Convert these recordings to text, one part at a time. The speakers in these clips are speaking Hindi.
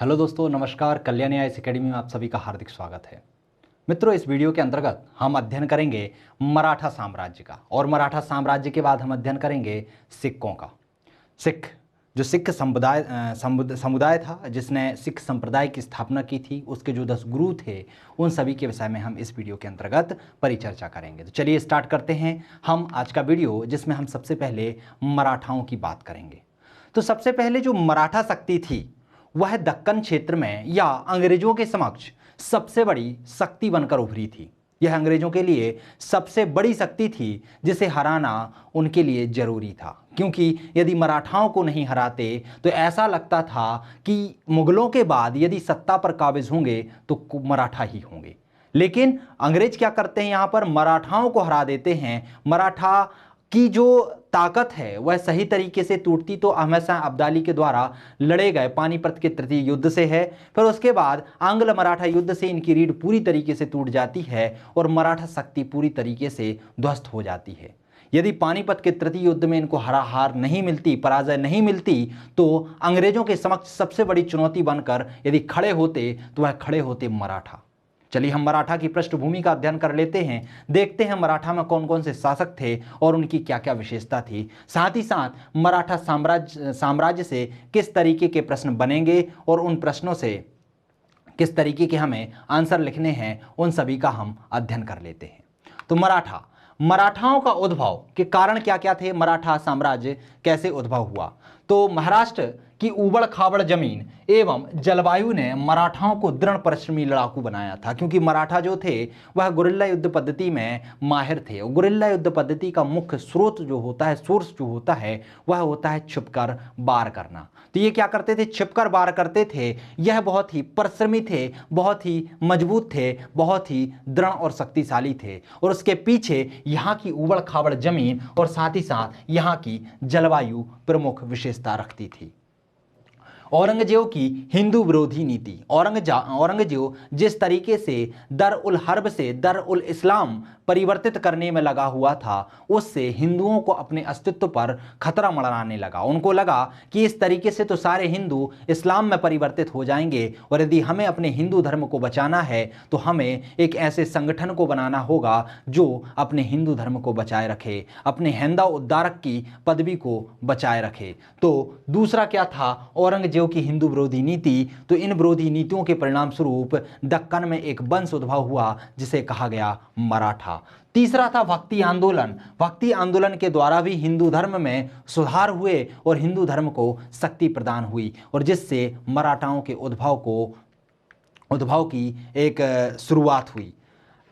हेलो दोस्तों, नमस्कार। कल्याणी आईएएस एकेडमी में आप सभी का हार्दिक स्वागत है। मित्रों, इस वीडियो के अंतर्गत हम अध्ययन करेंगे मराठा साम्राज्य का, और मराठा साम्राज्य के बाद हम अध्ययन करेंगे सिखों का। सिख समुदाय था जिसने सिख संप्रदाय की स्थापना की थी, उसके जो 10 गुरु थे उन सभी के विषय में हम इस वीडियो के अंतर्गत परिचर्चा करेंगे। तो चलिए स्टार्ट करते हैं हम आज का वीडियो, जिसमें हम सबसे पहले मराठाओं की बात करेंगे। तो सबसे पहले जो मराठा शक्ति थी वह दक्कन क्षेत्र में या अंग्रेजों के समक्ष सबसे बड़ी शक्ति बनकर उभरी थी। यह अंग्रेजों के लिए सबसे बड़ी शक्ति थी जिसे हराना उनके लिए जरूरी था, क्योंकि यदि मराठाओं को नहीं हराते तो ऐसा लगता था कि मुगलों के बाद यदि सत्ता पर काबिज होंगे तो मराठा ही होंगे। लेकिन अंग्रेज क्या करते हैं, यहाँ पर मराठाओं को हरा देते हैं। मराठा की जो ताकत है वह सही तरीके से टूटती तो अहमद शाह अब्दाली के द्वारा लड़े गए पानीपत के तृतीय युद्ध से है। फिर उसके बाद आंग्ल मराठा युद्ध से इनकी रीढ़ पूरी तरीके से टूट जाती है और मराठा शक्ति पूरी तरीके से ध्वस्त हो जाती है। यदि पानीपत के तृतीय युद्ध में इनको हार नहीं मिलती, पराजय नहीं मिलती, तो अंग्रेजों के समक्ष सबसे बड़ी चुनौती बनकर यदि खड़े होते तो वह खड़े होते मराठा। चलिए हम मराठा की पृष्ठभूमि का अध्ययन कर लेते हैं, देखते हैं मराठा में कौन कौन से शासक थे और उनकी क्या क्या विशेषता थी। साथ ही साथ मराठा साम्राज्य से किस तरीके के प्रश्न बनेंगे और उन प्रश्नों से किस तरीके के हमें आंसर लिखने हैं, उन सभी का हम अध्ययन कर लेते हैं। तो मराठाओं का उद्भव के कारण क्या क्या थे, मराठा साम्राज्य कैसे उद्भव हुआ। तो महाराष्ट्र की उबड़ खाबड़ जमीन एवं जलवायु ने मराठाओं को दृढ़ परिश्रमी लड़ाकू बनाया था, क्योंकि मराठा जो थे वह गुरिल्ला युद्ध पद्धति में माहिर थे। और गुरिल्ला युद्ध पद्धति का मुख्य स्रोत जो होता है, सोर्स जो होता है, वह होता है छिपकर वार करना। तो ये क्या करते थे, छिपकर वार करते थे। यह बहुत ही परिश्रमी थे, बहुत ही मजबूत थे, बहुत ही दृढ़ और शक्तिशाली थे। और उसके पीछे यहाँ की उबड़ खाबड़ जमीन और साथ ही साथ यहाँ की जलवायु प्रमुख विशेषता रखती थी। औरंगजेब की हिंदू विरोधी नीति, औरंगजेब जिस तरीके से दर उल हर्ब से दर उल इस्लाम परिवर्तित करने में लगा हुआ था, उससे हिंदुओं को अपने अस्तित्व पर खतरा मंडराने लगा। उनको लगा कि इस तरीके से तो सारे हिंदू इस्लाम में परिवर्तित हो जाएंगे, और यदि हमें अपने हिंदू धर्म को बचाना है तो हमें एक ऐसे संगठन को बनाना होगा जो अपने हिंदू धर्म को बचाए रखे, अपने हैंदा उद्धारक की पदवी को बचाए रखे। तो दूसरा क्या था, औरंगजेब की हिंदू विरोधी नीति। तो इन विरोधी नीतियों के परिणाम स्वरूप दक्कन में एक वंश उद्भव हुआ जिसे कहा गया मराठा। तीसरा था भक्ति आंदोलन। भक्ति आंदोलन के द्वारा भी हिंदू धर्म में सुधार हुए और हिंदू धर्म को शक्ति प्रदान हुई, और जिससे मराठाओं के उद्भव की एक शुरुआत हुई।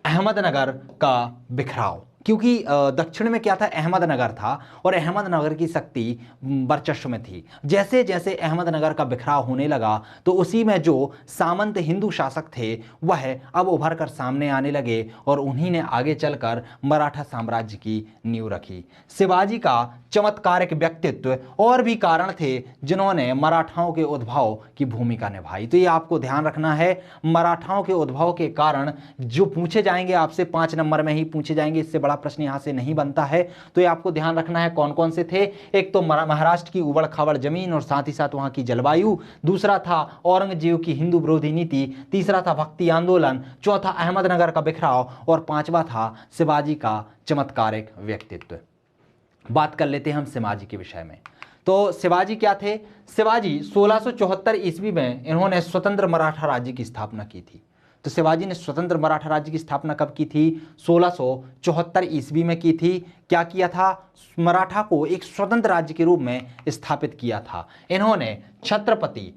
अहमदनगर का बिखराव, क्योंकि दक्षिण में क्या था, अहमदनगर था, और अहमदनगर की शक्ति वर्चस्व में थी। जैसे जैसे अहमदनगर का बिखराव होने लगा तो उसी में जो सामंत हिंदू शासक थे वह अब उभर कर सामने आने लगे, और उन्हीं ने आगे चलकर मराठा साम्राज्य की नींव रखी। शिवाजी का चमत्कारिक व्यक्तित्व और भी कारण थे जिन्होंने मराठाओं के उद्भव की भूमिका निभाई। तो ये आपको ध्यान रखना है, मराठाओं के उद्भव के कारण जो पूछे जाएंगे आपसे 5 नंबर में ही पूछे जाएंगे, इससे बड़ा प्रश्न यहां से नहीं बनता है। तो ये आपको ध्यान रखना है कौन कौन से थे। एक तो महाराष्ट्र की उबड़ खाबड़ जमीन और साथ ही साथ वहां की जलवायु, दूसरा था औरंगजेब की हिंदू विरोधी नीति, तीसरा था भक्ति आंदोलन, चौथा अहमदनगर का बिखराव, और पांचवा था शिवाजी का चमत्कारिक व्यक्तित्व। बात कर लेते हैं हम शिवाजी के विषय में। तो शिवाजी क्या थे, शिवाजी 1674 ईस्वी में इन्होंने स्वतंत्र मराठा राज्य की स्थापना की थी। तो शिवाजी ने स्वतंत्र मराठा राज्य की स्थापना कब की थी, 1674 ईस्वी में की थी। क्या किया था, मराठा को एक स्वतंत्र राज्य के रूप में स्थापित किया था। इन्होंने छत्रपति,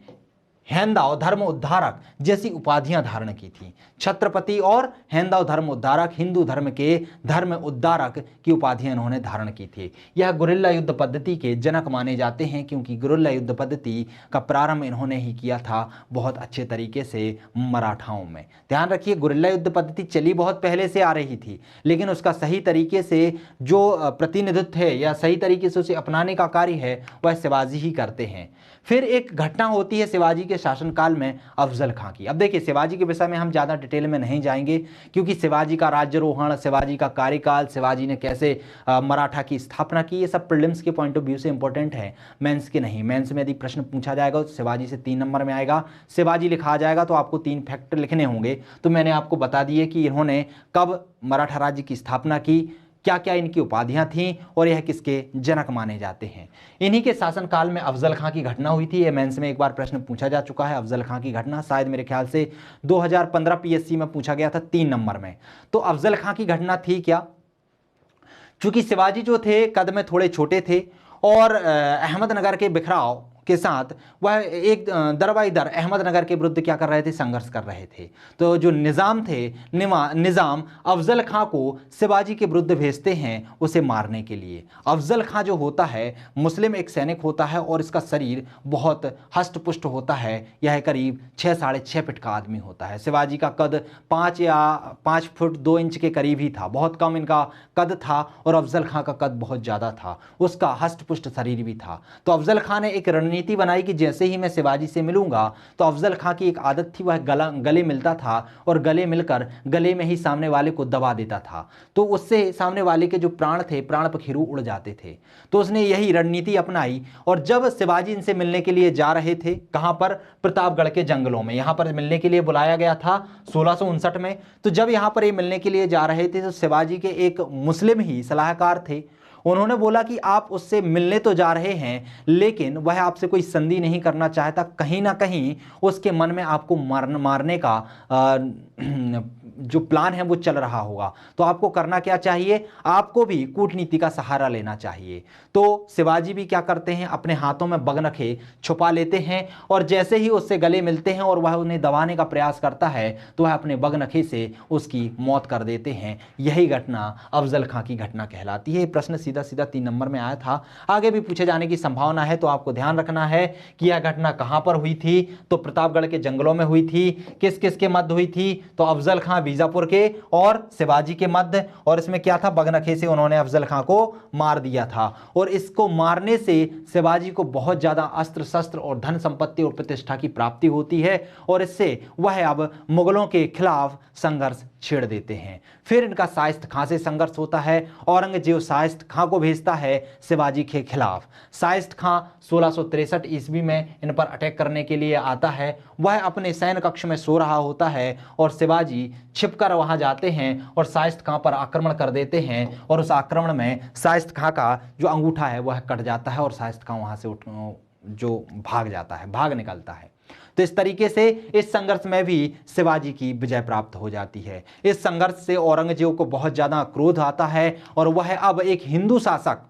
हैंदाव, धर्म उद्धारक जैसी उपाधियां धारण की थी। छत्रपति और हैंदाव धर्म उद्धारक, हिंदू धर्म के धर्म उद्धारक की उपाधियां इन्होंने धारण की थी। यह गुरिल्ला युद्ध पद्धति के जनक माने जाते हैं, क्योंकि गुरिल्ला युद्ध पद्धति का प्रारंभ इन्होंने ही किया था बहुत अच्छे तरीके से मराठाओं में। ध्यान रखिए, गुरिल्ला युद्ध पद्धति चली बहुत पहले से आ रही थी, लेकिन उसका सही तरीके से जो प्रतिनिधित्व है या सही तरीके से उसे अपनाने का कार्य है वह शिवाजी ही करते हैं। फिर एक घटना होती है शिवाजी के के शासनकाल में अफजल खां की। अब देखिए शिवाजी के विषय में हम ज़्यादा डिटेल में नहीं जाएंगे, क्योंकि शिवाजी का राज्यरोहण, शिवाजी का कार्यकाल, शिवाजी ने कैसे मराठा की स्थापना की, ये सब प्रीलिम्स के पॉइंट ऑफ व्यू से इंपॉर्टेंट है, मेंस के नहीं। मेंस में यदि प्रश्न पूछा जाएगा तो शिवाजी से 3 नंबर में आएगा। शिवाजी लिखा जाएगा तो आपको 3 फैक्ट लिखने होंगे। तो मैंने आपको बता दिए कि इन्होंने कब मराठा राज्य की स्थापना की, क्या क्या इनकी उपाधियां थीं और यह किसके जनक माने जाते हैं। इन्हीं के शासनकाल में अफजल खां की घटना हुई थी। ये मेंस में एक बार प्रश्न पूछा जा चुका है। अफजल खां की घटना शायद मेरे ख्याल से 2015 पीएससी में पूछा गया था 3 नंबर में। तो अफजल खां की घटना थी क्या, चूंकि शिवाजी जो थे कद में थोड़े छोटे थे और अहमदनगर के बिखराव के साथ वह एक दरबाई दर अहमदनगर के विरुद्ध क्या कर रहे थे, संघर्ष कर रहे थे। तो जो निज़ाम थे, निज़ाम अफजल खां को शिवाजी के विरुद्ध भेजते हैं उसे मारने के लिए। अफजल खां जो होता है मुस्लिम एक सैनिक होता है और इसका शरीर बहुत हष्ट पुष्ट होता है। यह करीब 6 साढ़े 6 फीट का आदमी होता है। शिवाजी का कद 5 फुट 2 इंच के करीब ही था, बहुत कम इनका कद था। और अफजल खां का कद बहुत ज़्यादा था, उसका हष्ट पुष्ट शरीर भी था। तो अफजल खां ने एक नीति बनाई कि जैसे ही मैं शिवाजी से मिलूंगा, तो अफजल खां की एक आदत थी, वह गले मिलता था और गले मिलकर गले में ही सामने वाले को दबा देता था। तो उससे सामने वाले के जो प्राण थे, प्राण पखेरु उड़ जाते थे। तो उसने यही रणनीति अपनाई। और जब शिवाजी इनसे मिलने के लिए जा रहे थे, कहां पर, प्रतापगढ़ के जंगलों में, यहां पर मिलने के लिए बुलाया गया था 1659 में। तो जब यहां पर ये मिलने के लिए जा रहे थे तो शिवाजी के एक मुस्लिम ही सलाहकार थे, उन्होंने बोला कि आप उससे मिलने तो जा रहे हैं लेकिन वह आपसे कोई संधि नहीं करना चाहता, कहीं ना कहीं उसके मन में आपको मारने का जो प्लान है वो चल रहा होगा। तो आपको करना क्या चाहिए, आपको भी कूटनीति का सहारा लेना चाहिए। तो शिवाजी भी क्या करते हैं, अपने हाथों में बगनखे छुपा लेते हैं और जैसे ही उससे गले मिलते हैं और वह उन्हें दबाने का प्रयास करता है तो वह अपने बगनखे से उसकी मौत कर देते हैं। यही घटना अफजल खां की घटना कहलाती है। प्रश्न सीधा सीधा 3 नंबर में आया था, आगे भी पूछे जाने की संभावना है। तो आपको ध्यान रखना है कि यह घटना कहां पर हुई थी, तो प्रतापगढ़ के जंगलों में हुई थी। किस किस के मध्य हुई थी, तो अफजल खां बीजापुर के और शिवाजी के मध्य। और इसमें क्या था, बगनखे से उन्होंने अफजल खां को मार दिया था। और इसको मारने से शिवाजी को बहुत ज्यादा अस्त्र शस्त्र और धन संपत्ति और प्रतिष्ठा की प्राप्ति होती है और इससे वह अब मुगलों के खिलाफ संघर्ष छेड़ देते हैं। फिर इनका शाइस्त खां से संघर्ष होता है। औरंगजेब शाइस्त खां को भेजता है शिवाजी के खिलाफ। शाइस्त खां 1663 ईस्वी में इन पर अटैक करने के लिए आता है। वह अपने सैन्य कक्ष में सो रहा होता है और शिवाजी छिपकर वहां जाते हैं और शाइस्त खां पर आक्रमण कर देते हैं। और उस आक्रमण में शाइस्त खां का जो अंगूठा है वह कट जाता है और शाइस्त खां वहां से जो भाग जाता है, भाग निकलता है। तो इस तरीके से इस संघर्ष में भी शिवाजी की विजय प्राप्त हो जाती है। इस संघर्ष से औरंगजेब को बहुत ज्यादा क्रोध आता है और वह अब एक हिंदू शासक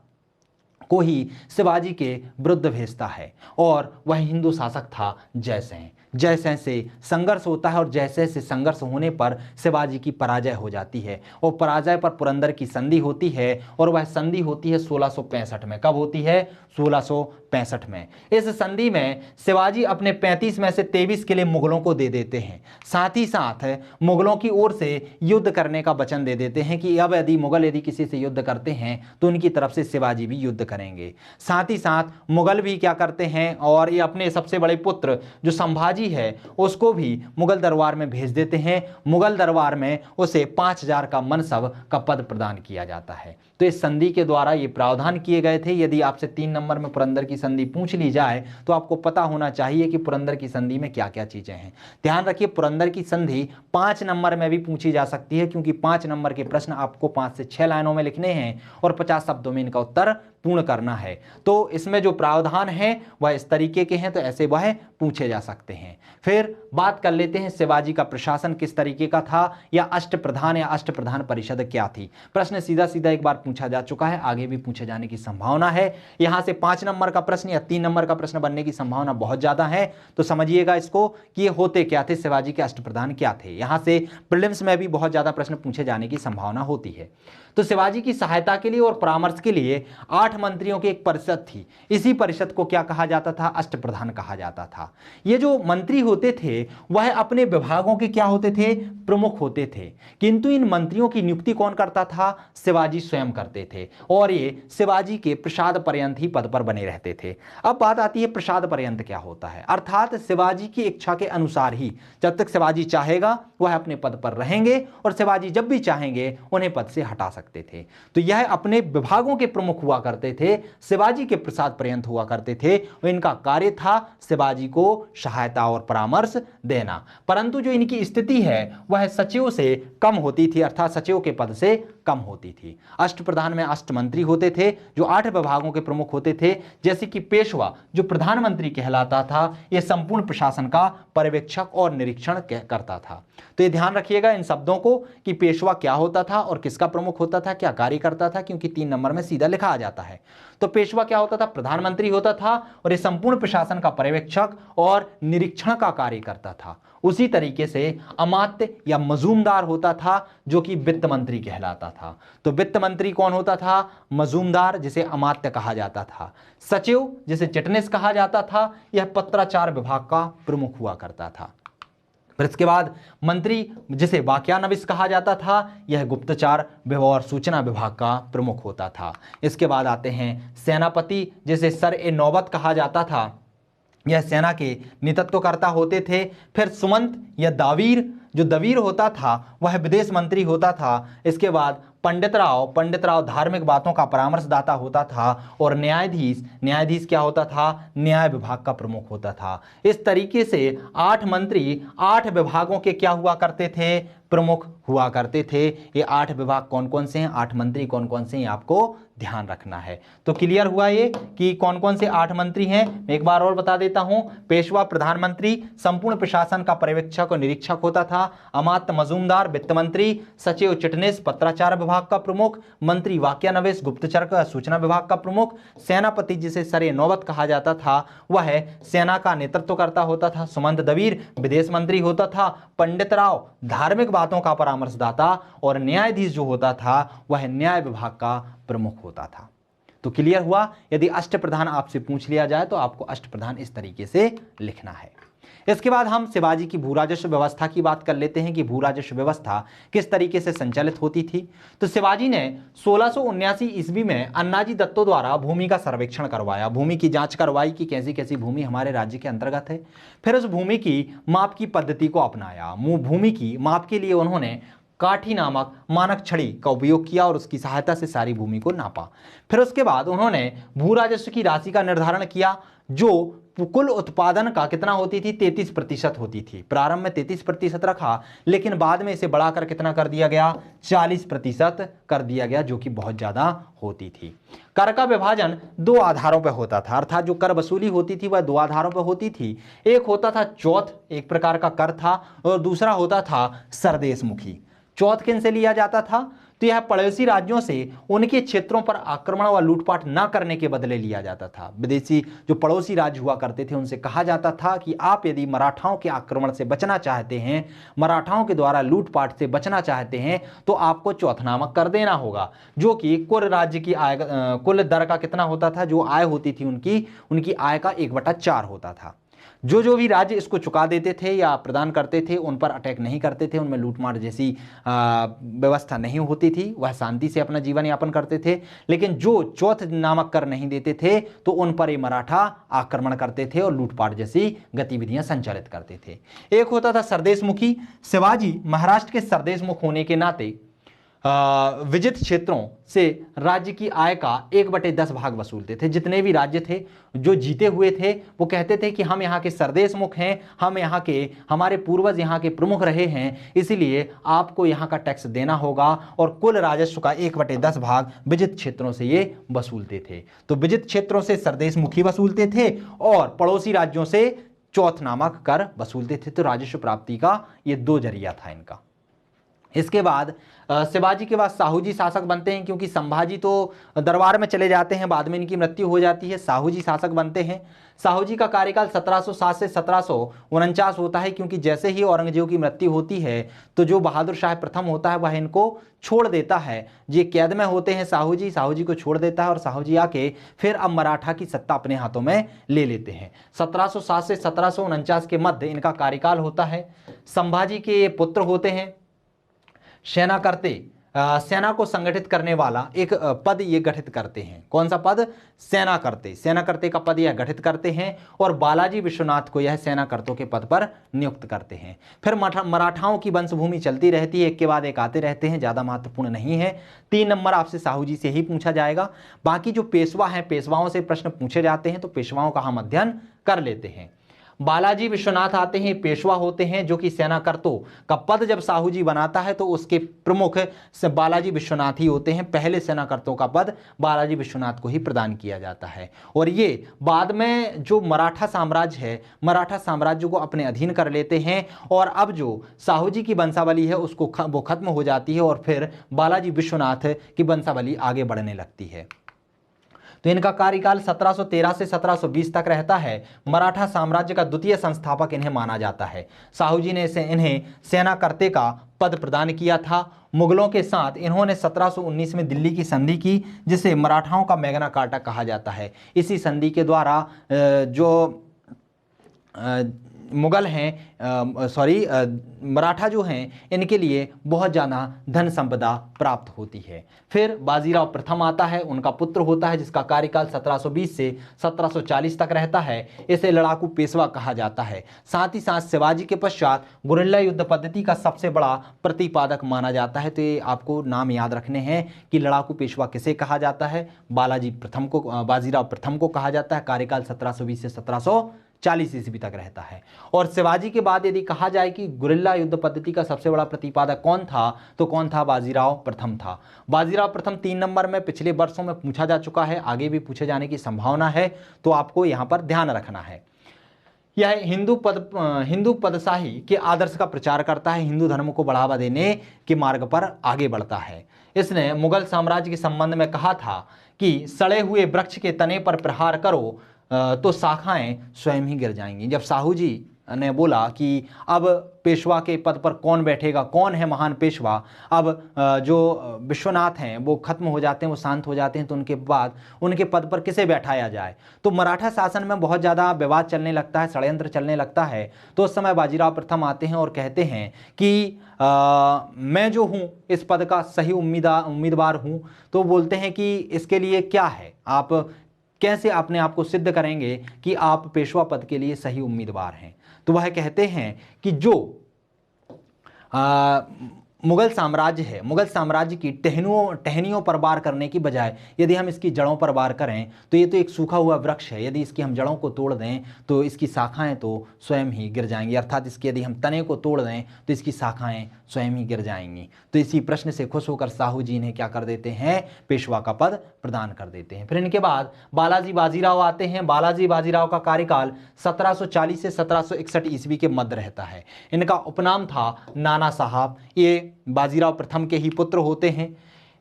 को ही शिवाजी के विरुद्ध भेजता है और वह हिंदू शासक था जयसिंह। जयसिंह से संघर्ष होता है और जयसिंह से संघर्ष होने पर शिवाजी की पराजय हो जाती है और पराजय पर पुरंदर की संधि होती है और वह संधि होती है 1665 में। कब होती है, 1665 में। इस संधि में शिवाजी अपने 35 में से 23 किले मुगलों को दे देते हैं। साथ ही साथ मुगलों की ओर से युद्ध करने का वचन दे देते हैं कि अब यदि मुगल किसी से युद्ध करते हैं तो उनकी तरफ से शिवाजी भी युद्ध करेंगे। साथ ही साथ मुगल भी क्या करते हैं और ये अपने सबसे बड़े पुत्र जो संभाजी है उसको भी मुगल दरबार में भेज देते हैं। मुगल दरबार में उसे 5000 का मनसब का पद प्रदान किया जाता है। तो इस संधि के द्वारा ये प्रावधान किए गए थे। यदि आपसे 3 नंबर में पुरंदर की संधि पूछ ली जाए तो आपको पता होना चाहिए कि पुरंदर की संधि में क्या क्या चीजें हैं। ध्यान रखिए, पुरंदर की संधि 5 नंबर में भी पूछी जा सकती है, क्योंकि 5 नंबर के प्रश्न आपको 5 से 6 लाइनों में लिखने हैं और 50 शब्दों में इनका उत्तर पूर्ण करना है। तो इसमें जो प्रावधान है वह इस तरीके के हैं, तो ऐसे वह पूछे जा सकते हैं। फिर बात कर लेते हैं शिवाजी का प्रशासन किस तरीके का था, या अष्टप्रधान या अष्टप्रधान परिषद क्या थी। प्रश्न सीधा सीधा एक बार पूछा जा चुका है, आगे भी पूछे जाने की संभावना है। यहां से 5 नंबर का प्रश्न या 3 नंबर का प्रश्न बनने की संभावना बहुत ज्यादा है। तो समझिएगा इसको कि ये होते क्या थे, शिवाजी के अष्टप्रधान क्या थे। यहां से प्रीलिम्स में भी बहुत ज्यादा प्रश्न पूछे जाने की संभावना होती है। तो शिवाजी की सहायता के लिए और परामर्श के लिए 8 मंत्रियों की एक परिषद थी। इसी परिषद को क्या कहा जाता था? अष्टप्रधान कहा जाता था। ये जो मंत्री होते थे वह अपने विभागों के क्या होते थे? प्रमुख होते थे। किंतु इन मंत्रियों की नियुक्ति कौन करता था? शिवाजी स्वयं करते थे और ये शिवाजी के प्रसाद पर्यंत ही पद पर बने रहते थे। अब बात आती है प्रसाद पर्यंत क्या होता है, अर्थात शिवाजी की इच्छा के अनुसार ही जब तक शिवाजी चाहेगा वह अपने पद पर रहेंगे और शिवाजी जब भी चाहेंगे उन्हें पद से हटा सकते थे। तो यह अपने विभागों के प्रमुख हुआ करते थे, शिवाजी के प्रसाद पर्यंत हुआ करते थे और इनका कार्य था शिवाजी को सहायता और परामर्श देना। परंतु जो इनकी स्थिति है वह सचिव से कम होती थी, अर्थात सचिव के पद से कम होती थी। अष्टप्रधान में अष्ट मंत्री होते थे जो 8 विभागों के प्रमुख होते थे, जैसे कि पेशवा जो प्रधानमंत्री कहलाता था, यह संपूर्ण प्रशासन का पर्यवेक्षक और निरीक्षण करता था। तो ये ध्यान रखिएगा इन शब्दों को कि पेशवा क्या होता था और किसका प्रमुख होता था, क्या कार्य करता था, क्योंकि 3 नंबर में सीधा लिखा आ जाता है। तो पेशवा क्या होता था? प्रधानमंत्री होता था और ये संपूर्ण प्रशासन का पर्यवेक्षक और निरीक्षण का कार्य करता था। उसी तरीके से अमात्य या मजूमदार होता था जो कि वित्त मंत्री कहलाता था। तो वित्त मंत्री कौन होता था? मजूमदार, जिसे अमात्य कहा जाता था। सचिव जिसे चिटनिस कहा जाता था, यह पत्राचार विभाग का प्रमुख हुआ करता था। फिर इसके बाद मंत्री जिसे वाक्यानविश कहा जाता था, यह गुप्तचार और सूचना विभाग का प्रमुख होता था। इसके बाद आते हैं सेनापति जिसे सर-ए-नौबत कहा जाता था, यह सेना के नेतृत्वकर्ता होते थे। फिर सुमंत या दावीर जो दवीर होता था वह विदेश मंत्री होता था। इसके बाद पंडित राव धार्मिक बातों का परामर्शदाता होता था और न्यायाधीश क्या होता था? न्याय विभाग का प्रमुख होता था। इस तरीके से 8 मंत्री 8 विभागों के क्या हुआ करते थे? प्रमुख हुआ करते थे। ये 8 विभाग कौन कौन से हैं, 8 मंत्री कौन कौन से हैं, आपको ध्यान रखना है। तो क्लियर हुआ ये कि कौन कौन से 8 मंत्री हैं। मैं एक बार और बता देता हूं। पेशवा प्रधानमंत्री संपूर्ण प्रशासन का पर्यवेक्षक और निरीक्षक होता था। अमात्य मजूमदार वित्त मंत्री, सचिव चिटनिस पत्राचार विभाग का प्रमुख, मंत्री वाक्यानविश गुप्तचर का सूचना विभाग का प्रमुख, सेनापति जिसे सर-ए-नौबत कहा जाता था वह सेना का नेतृत्व करता होता था। सुमंत दवीर विदेश मंत्री होता था। पंडित राव धार्मिक बातों का परामर्शदाता और न्यायाधीश जो होता था वह न्याय विभाग का प्रमुख होता था। तो क्लियर हुआ। यदि अष्टप्रधान आपसे पूछ लिया जाए तो आपको अष्टप्रधान इस तरीके से लिखना है। इसके बाद हम शिवाजी की भू राजस्व व्यवस्था की बात कर लेते हैं कि भू राजस्व व्यवस्था किस तरीके से संचालित होती थी। तो शिवाजी ने 1679 ईस्वी में अन्नाजी दत्तो द्वारा भूमि का सर्वेक्षण करवाया, भूमि की जांच करवाई कि कैसी कैसी भूमि हमारे राज्य के अंतर्गत है। फिर उस भूमि की माप की पद्धति को अपनाया। भूमि की माप के लिए उन्होंने काठी नामक मानक छड़ी का उपयोग किया और उसकी सहायता से सारी भूमि को नापा। फिर उसके बाद उन्होंने भू राजस्व की राशि का निर्धारण किया जो कुल उत्पादन का कितना होती थी? 33% होती थी। प्रारंभ में 33% रखा, लेकिन बाद में इसे बढ़ाकर कितना कर दिया गया? 40% कर दिया गया, जो कि बहुत ज्यादा होती थी। कर का विभाजन 2 आधारों पर होता था, अर्थात जो कर वसूली होती थी वह 2 आधारों पर होती थी। एक होता था चौथ, एक प्रकार का कर था, और दूसरा होता था सरदेशमुखी। चौथ किन से लिया जाता था? तो यह पड़ोसी राज्यों से उनके क्षेत्रों पर आक्रमण व लूटपाट न करने के बदले लिया जाता था। विदेशी जो पड़ोसी राज्य हुआ करते थे उनसे कहा जाता था कि आप यदि मराठाओं के आक्रमण से बचना चाहते हैं, मराठाओं के द्वारा लूटपाट से बचना चाहते हैं, तो आपको चौथ नामक कर देना होगा, जो कि कुल राज्य की आय, कुल दर का कितना होता था? जो आय होती थी उनकी आय का 1/4 होता था। जो भी राज्य इसको चुका देते थे या प्रदान करते थे उन पर अटैक नहीं करते थे, उनमें लूटमार जैसी व्यवस्था नहीं होती थी, वह शांति से अपना जीवन यापन करते थे। लेकिन जो चौथ नामक कर नहीं देते थे तो उन पर ये मराठा आक्रमण करते थे और लूटपाट जैसी गतिविधियां संचालित करते थे। एक होता था सरदेशमुखी। शिवाजी महाराष्ट्र के सरदेशमुख होने के नाते विजित क्षेत्रों से राज्य की आय का 1/10 भाग वसूलते थे। जितने भी राज्य थे जो जीते हुए थे वो कहते थे कि हम यहाँ के सरदेशमुख हैं, हमारे पूर्वज यहाँ के प्रमुख रहे हैं, इसलिए आपको यहाँ का टैक्स देना होगा, और कुल राजस्व का 1/10 भाग विजित क्षेत्रों से ये वसूलते थे। तो विजित क्षेत्रों से सरदेशमुखी वसूलते थे और पड़ोसी राज्यों से चौथ नामक कर वसूलते थे। तो राजस्व प्राप्ति का ये 2 जरिया था इनका। इसके बाद शिवाजी के बाद साहू जी शासक बनते हैं, क्योंकि संभाजी तो दरबार में चले जाते हैं, बाद में इनकी मृत्यु हो जाती है। साहू जी शासक बनते हैं। साहू जी का कार्यकाल 1707 से 1749 होता है, क्योंकि जैसे ही औरंगजेब की मृत्यु होती है तो जो बहादुर शाह प्रथम होता है वह इनको छोड़ देता है। ये कैद में होते हैं साहू जी को छोड़ देता है और साहू जी आके फिर अब मराठा की सत्ता अपने हाथों में ले लेते हैं। 1707 से 1749 के मध्य इनका कार्यकाल होता है। संभाजी के ये पुत्र होते हैं। सेना करते, सेना को संगठित करने वाला एक पद ये गठित करते हैं। कौन सा पद? सेना करते का पद यह गठित करते हैं और बालाजी विश्वनाथ को यह सेना कर्तों के पद पर नियुक्त करते हैं। फिर मराठाओं की वंशभूमि चलती रहती है, एक के बाद एक आते रहते हैं, ज़्यादा महत्वपूर्ण नहीं है। 3 नंबर आपसे साहू जी से ही पूछा जाएगा। बाकी जो पेशवा हैं, पेशवाओं से प्रश्न पूछे जाते हैं, तो पेशवाओं का हम अध्ययन कर लेते हैं। बालाजी विश्वनाथ आते हैं, पेशवा होते हैं, जो कि सेना कर्तों का पद जब साहू जी बनाता है तो उसके प्रमुख बालाजी विश्वनाथ ही होते हैं। पहले सेना कर्तों का पद बालाजी विश्वनाथ को ही प्रदान किया जाता है और ये बाद में जो मराठा साम्राज्य है, मराठा साम्राज्य को अपने अधीन कर लेते हैं और अब जो साहू जी की वंशावली है उसको वो खत्म हो जाती है और फिर बालाजी विश्वनाथ की वंशावली आगे बढ़ने लगती है। तो इनका कार्यकाल 1713 से 1720 तक रहता है। मराठा साम्राज्य का द्वितीय संस्थापक इन्हें माना जाता है। साहू जी ने इन्हें सेना कर्ते का पद प्रदान किया था। मुगलों के साथ इन्होंने 1719 में दिल्ली की संधि की, जिसे मराठाओं का मैग्ना कार्टा कहा जाता है। इसी संधि के द्वारा जो मुगल हैं मराठा जो हैं इनके लिए बहुत ज़्यादा धन संपदा प्राप्त होती है। फिर बाजीराव प्रथम आता है, उनका पुत्र होता है, जिसका कार्यकाल 1720 से 1740 तक रहता है। इसे लड़ाकू पेशवा कहा जाता है। साथ ही साथ शिवाजी के पश्चात गुरिल्ला युद्ध पद्धति का सबसे बड़ा प्रतिपादक माना जाता है। तो ये आपको नाम याद रखने हैं कि लड़ाकू पेशवा किसे कहा जाता है। बाजीराव प्रथम को कहा जाता है। कार्यकाल 1720 से 1740 ईस्वी तक रहता है। और शिवाजी के बाद यदि कहा जाए कि गुरिल्ला युद्ध पद्धति का सबसे बड़ा प्रतिपादक कौन था, तो कौन था? बाजीराव प्रथम था। बाजीराव प्रथम 3 नंबर में पिछले वर्षों में पूछा जा चुका है, आगे भी पूछे जाने की संभावना है, तो आपको यहां पर ध्यान रखना है। यह हिंदू पदशाही के आदर्श का प्रचार करता है, हिंदू धर्म को बढ़ावा देने के मार्ग पर आगे बढ़ता है। इसने मुगल साम्राज्य के संबंध में कहा था कि सड़े हुए वृक्ष के तने पर प्रहार करो तो शाखाएं स्वयं ही गिर जाएंगी। जब साहू जी ने बोला कि अब पेशवा के पद पर कौन बैठेगा, कौन है महान पेशवा, अब जो विश्वनाथ हैं वो खत्म हो जाते हैं, वो शांत हो जाते हैं, तो उनके बाद उनके पद पर किसे बैठाया जाए। तो मराठा शासन में बहुत ज़्यादा विवाद चलने लगता है, षड्यंत्र चलने लगता है। तो उस समय बाजीराव प्रथम आते हैं और कहते हैं कि मैं जो हूँ इस पद का सही उम्मीदवार हूँ। तो बोलते हैं कि इसके लिए क्या है, आप कैसे अपने आप को सिद्ध करेंगे कि आप पेशवा पद के लिए सही उम्मीदवार हैं। तो वह कहते हैं कि जो मुगल साम्राज्य है, मुगल साम्राज्य की टहनियों पर वार करने की बजाय यदि हम इसकी जड़ों पर वार करें तो ये तो एक सूखा हुआ वृक्ष है, यदि इसकी हम जड़ों को तोड़ दें तो इसकी शाखाएं तो स्वयं ही गिर जाएंगी, अर्थात इसके यदि हम तने को तोड़ दें तो इसकी शाखाएं स्वयं ही गिर जाएंगी। तो इसी प्रश्न से खुश होकर साहू जी ने क्या कर देते हैं, पेशवा का पद प्रदान कर देते हैं। फिर इनके बाद बालाजी बाजीराव आते हैं। बालाजी बाजीराव का कार्यकाल 1740 से 1761 ईस्वी के मध्य रहता है। इनका उपनाम था नाना साहब। ये बाजीराव प्रथम के ही पुत्र होते हैं।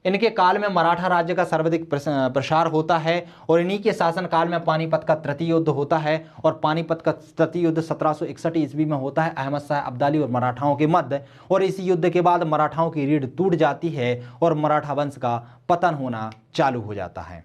इनके काल में मराठा राज्य का सर्वाधिक प्रसार होता है और इन्हीं के शासन काल में पानीपत का तृतीय युद्ध होता है और पानीपत का तृतीय युद्ध 1761 ईस्वी में होता है अहमद शाह अब्दाली और मराठाओं के मध्य। और इसी युद्ध के बाद मराठाओं की रीढ़ टूट जाती है और मराठा वंश का पतन होना चालू हो जाता है।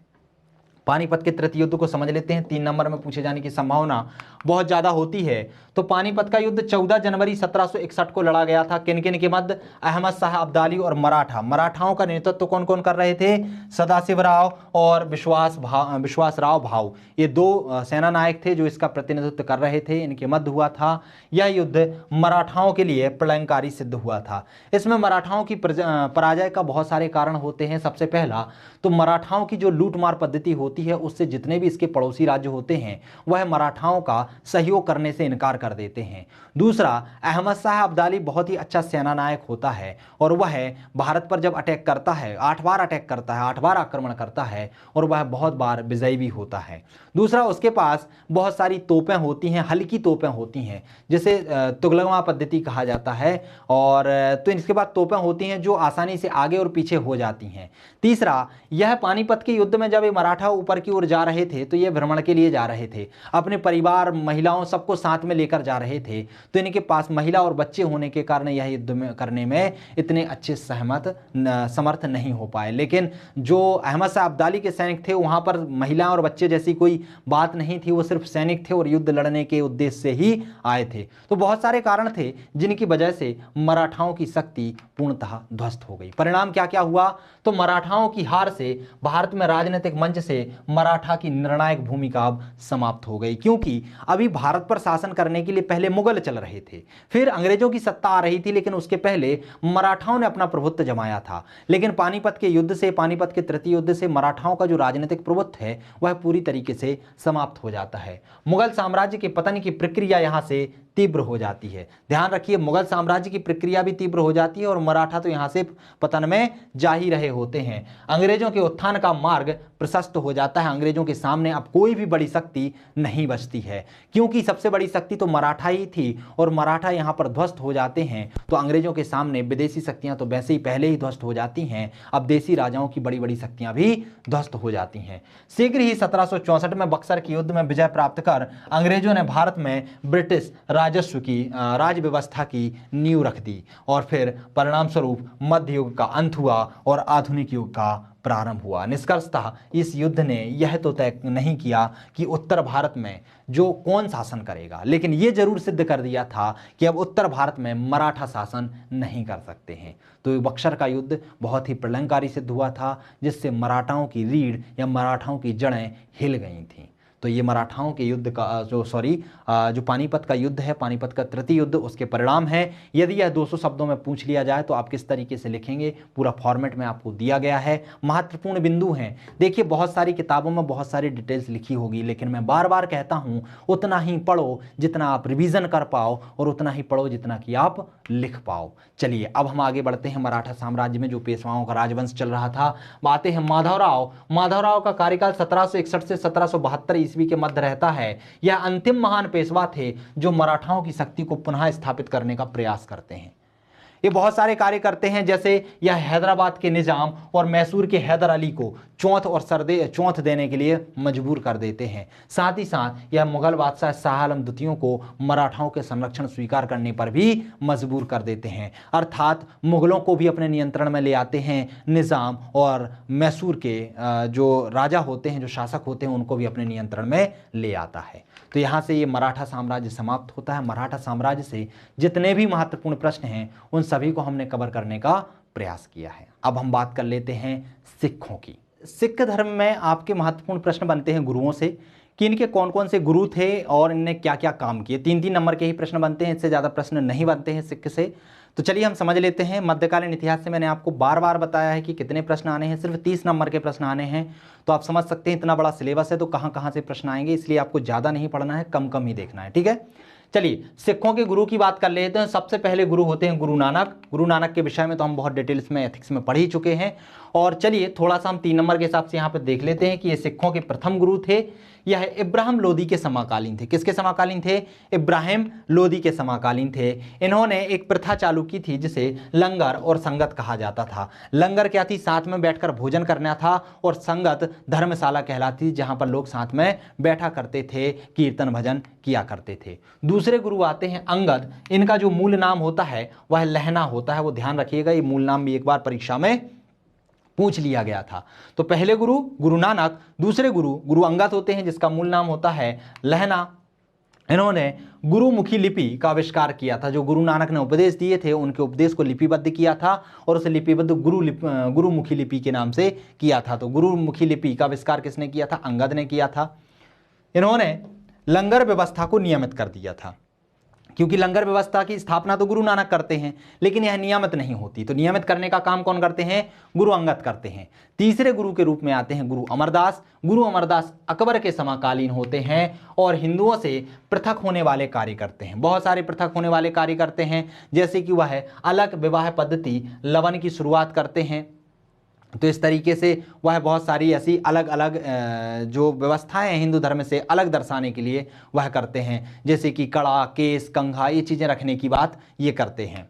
पानीपत के तृतीय युद्ध को समझ लेते हैं, 3 नंबर में पूछे जाने की संभावना बहुत ज़्यादा होती है। तो पानीपत का युद्ध 14 जनवरी 1761 को लड़ा गया था। किन किन के मध्य? अहमद शाह अब्दाली और मराठाओं का नेतृत्व कौन कौन कर रहे थे? सदाशिव राव और विश्वास राव भाऊ, ये 2 सेना नायक थे जो इसका प्रतिनिधित्व कर रहे थे। इनके मध्य हुआ था। यह युद्ध मराठाओं के लिए प्रलयंकारी सिद्ध हुआ था। इसमें मराठाओं की पराजय का बहुत सारे कारण होते हैं। सबसे पहला तो मराठाओं की जो लूटमार पद्धति होती होती है उससे जितने भी इसके पड़ोसी राज्य होते हैं वह मराठाओं का सहयोग करने से इनकार कर देते हैं। दूसरा, अहमद शाह अब्दाली बहुत ही अच्छा सेनानायक होता है और वह भारत पर जब अटैक करता है 8 बार अटैक करता है, 8 बार आक्रमण करता है और वह बहुत बार विजयी भी होता है। दूसरा, उसके पास बहुत सारी तोपें होती हैं, हल्की तोपें होती हैं जिसे तुगलकवा पद्धति कहा जाता है, और तो इसके बाद तोपें होती हैं जो आसानी से आगे और पीछे हो जाती हैं। तीसरा, यह पानीपत के युद्ध में जब ये मराठा ऊपर की ओर जा रहे थे तो ये भ्रमण के लिए जा रहे थे, अपने परिवार महिलाओं सबको साथ में लेकर जा रहे थे, तो इनके पास महिला और बच्चे होने के कारण यह युद्ध में करने में इतने अच्छे समर्थ नहीं हो पाए। लेकिन जो अहमद शाह अब्दाली के सैनिक थे वहां पर महिला और बच्चे जैसी कोई बात नहीं थी, वो सिर्फ सैनिक थे और युद्ध लड़ने के उद्देश्य से ही आए थे। तो बहुत सारे कारण थे जिनकी वजह से मराठाओं की शक्ति पूर्णतः ध्वस्त हो गई। परिणाम क्या क्या हुआ? तो मराठाओं की हार से भारत में राजनीतिक मंच से मराठा की निर्णायक भूमिका अब समाप्त हो गई, क्योंकि अभी भारत पर शासन करने के लिए पहले मुगल चल रहे थे, फिर अंग्रेजों की सत्ता आ रही थी, लेकिन उसके पहले मराठाओं ने अपना प्रभुत्व जमाया था। लेकिन पानीपत के युद्ध से, पानीपत के तृतीय युद्ध से मराठाओं का जो राजनीतिक प्रभुत्व है वह पूरी तरीके से समाप्त हो जाता है। मुगल साम्राज्य के पतन की प्रक्रिया यहां से तीव्र हो जाती है। ध्यान रखिए, मुगल साम्राज्य की प्रक्रिया भी तीव्र हो जाती है और मराठा तो यहां से पतन में जा ही रहे होते हैं। अंग्रेजों के उत्थान का मार्ग प्रशस्त हो जाता है। अंग्रेजों के सामने अब कोई भी बड़ी शक्ति नहीं बचती है, क्योंकि सबसे बड़ी शक्ति तो मराठा ही थी और मराठा यहां पर ध्वस्त हो जाते हैं तो अंग्रेजों के सामने विदेशी शक्तियां तो वैसे ही पहले ही ध्वस्त हो जाती हैं, अब देसी राजाओं की बड़ी बड़ी शक्तियां भी ध्वस्त हो जाती हैं। शीघ्र ही 1764 में बक्सर के युद्ध में विजय प्राप्त कर अंग्रेजों ने भारत में ब्रिटिश राजस्व की राज व्यवस्था की नींव रख दी और फिर परिणाम स्वरूप मध्य युग का अंत हुआ और आधुनिक युग का प्रारंभ हुआ। निष्कर्षतः इस युद्ध ने यह तो तय नहीं किया कि उत्तर भारत में जो कौन शासन करेगा, लेकिन यह जरूर सिद्ध कर दिया था कि अब उत्तर भारत में मराठा शासन नहीं कर सकते हैं। तो बक्सर का युद्ध बहुत ही प्रलंबकारी सिद्ध हुआ था, जिससे मराठाओं की रीढ़ या मराठाओं की जड़ें हिल गई थीं। तो ये मराठाओं के युद्ध का जो पानीपत का युद्ध है, पानीपत का तृतीय युद्ध, उसके परिणाम है। यदि यह 200 शब्दों में पूछ लिया जाए तो आप किस तरीके से लिखेंगे, पूरा फॉर्मेट में आपको दिया गया है। महत्वपूर्ण बिंदु हैं, देखिए बहुत सारी किताबों में बहुत सारी डिटेल्स लिखी होगी, लेकिन मैं बार बार कहता हूं उतना ही पढ़ो जितना आप रिवीजन कर पाओ और उतना ही पढ़ो जितना कि आप लिख पाओ। चलिए अब हम आगे बढ़ते हैं। मराठा साम्राज्य में जो पेशवाओं का राजवंश चल रहा था, बातें हैं माधवराव। माधवराव का कार्यकाल 1761 से 1772 ईस्वी के मध्य रहता है। यह अंतिम महान पेशवा थे जो मराठाओं की शक्ति को पुनः स्थापित करने का प्रयास करते हैं। ये बहुत सारे कार्य करते हैं, जैसे यह हैदराबाद के निजाम और मैसूर के हैदर अली को चौंथ देने के लिए मजबूर कर देते हैं। साथ ही साथ यह मुगल बादशाह शाह आलम द्वितीय को मराठाओं के संरक्षण स्वीकार करने पर भी मजबूर कर देते हैं, अर्थात मुगलों को भी अपने नियंत्रण में ले आते हैं। निजाम और मैसूर के जो राजा होते हैं, जो शासक होते हैं, उनको भी अपने नियंत्रण में ले आता है। तो यहाँ से ये मराठा साम्राज्य समाप्त होता है। मराठा साम्राज्य से जितने भी महत्वपूर्ण प्रश्न हैं उन सभी को हमने कवर करने का प्रयास किया है। अब हम बात कर लेते हैं सिखों की। सिख धर्म में आपके महत्वपूर्ण प्रश्न बनते हैं गुरुओं से कि इनके कौन कौन से गुरु थे और इनने क्या क्या काम किए। 3-3 नंबर के ही प्रश्न बनते हैं, इससे ज़्यादा प्रश्न नहीं बनते हैं सिख से। तो चलिए हम समझ लेते हैं। मध्यकालीन इतिहास से मैंने आपको बार बार बताया है कि कितने प्रश्न आने हैं, सिर्फ 30 नंबर के प्रश्न आने हैं। तो आप समझ सकते हैं इतना बड़ा सिलेबस है तो कहाँ कहाँ से प्रश्न आएंगे, इसलिए आपको ज़्यादा नहीं पढ़ना है, कम कम ही देखना है, ठीक है। चलिए सिखों के गुरु की बात कर लेते हैं। सबसे पहले गुरु होते हैं गुरु नानक। गुरु नानक के विषय में तो हम बहुत डिटेल्स में एथिक्स में पढ़ ही चुके हैं। और चलिए थोड़ा सा हम 3 नंबर के हिसाब से यहाँ पे देख लेते हैं कि ये सिखों के प्रथम गुरु थे। यह इब्राहिम लोदी के समकालीन थे। किसके समकालीन थे? इब्राहिम लोदी के समकालीन थे। इन्होंने एक प्रथा चालू की थी जिसे लंगर और संगत कहा जाता था। लंगर क्या थी? साथ में बैठकर भोजन करना था, और संगत धर्मशाला कहलाती जहां पर लोग साथ में बैठा करते थे, कीर्तन भजन किया करते थे। दूसरे गुरु आते हैं अंगद। इनका जो मूल नाम होता है वह लहना होता है, वो ध्यान रखिएगा, ये मूल नाम भी एक बार परीक्षा में पूछ लिया गया था। तो पहले गुरु गुरु नानक, दूसरे गुरु गुरु अंगद होते हैं जिसका मूल नाम होता है लहना। इन्होंने गुरुमुखी लिपि का आविष्कार किया था। जो गुरु नानक ने उपदेश दिए थे उनके उपदेश को लिपिबद्ध किया था और उसे लिपिबद्ध गुरुमुखी लिपि के नाम से किया था। तो गुरुमुखी लिपि का आविष्कार किसने किया था? अंगद ने किया था। इन्होंने लंगर व्यवस्था को नियमित कर दिया था। क्योंकि लंगर व्यवस्था की स्थापना तो गुरु नानक करते हैं, लेकिन यह नियमित नहीं होती, तो नियमित करने का काम कौन करते हैं? गुरु अंगद करते हैं। तीसरे गुरु के रूप में आते हैं गुरु अमरदास। गुरु अमरदास अकबर के समकालीन होते हैं और हिंदुओं से पृथक होने वाले कार्य करते हैं, बहुत सारे पृथक होने वाले कार्य करते हैं, जैसे कि वह अलग विवाह पद्धति लवन की शुरुआत करते हैं। तो इस तरीके से वह बहुत सारी ऐसी अलग अलग जो व्यवस्थाएं हैं हिंदू धर्म से अलग दर्शाने के लिए वह करते हैं, जैसे कि कड़ा, केस, कंघा, ये चीज़ें रखने की बात ये करते हैं।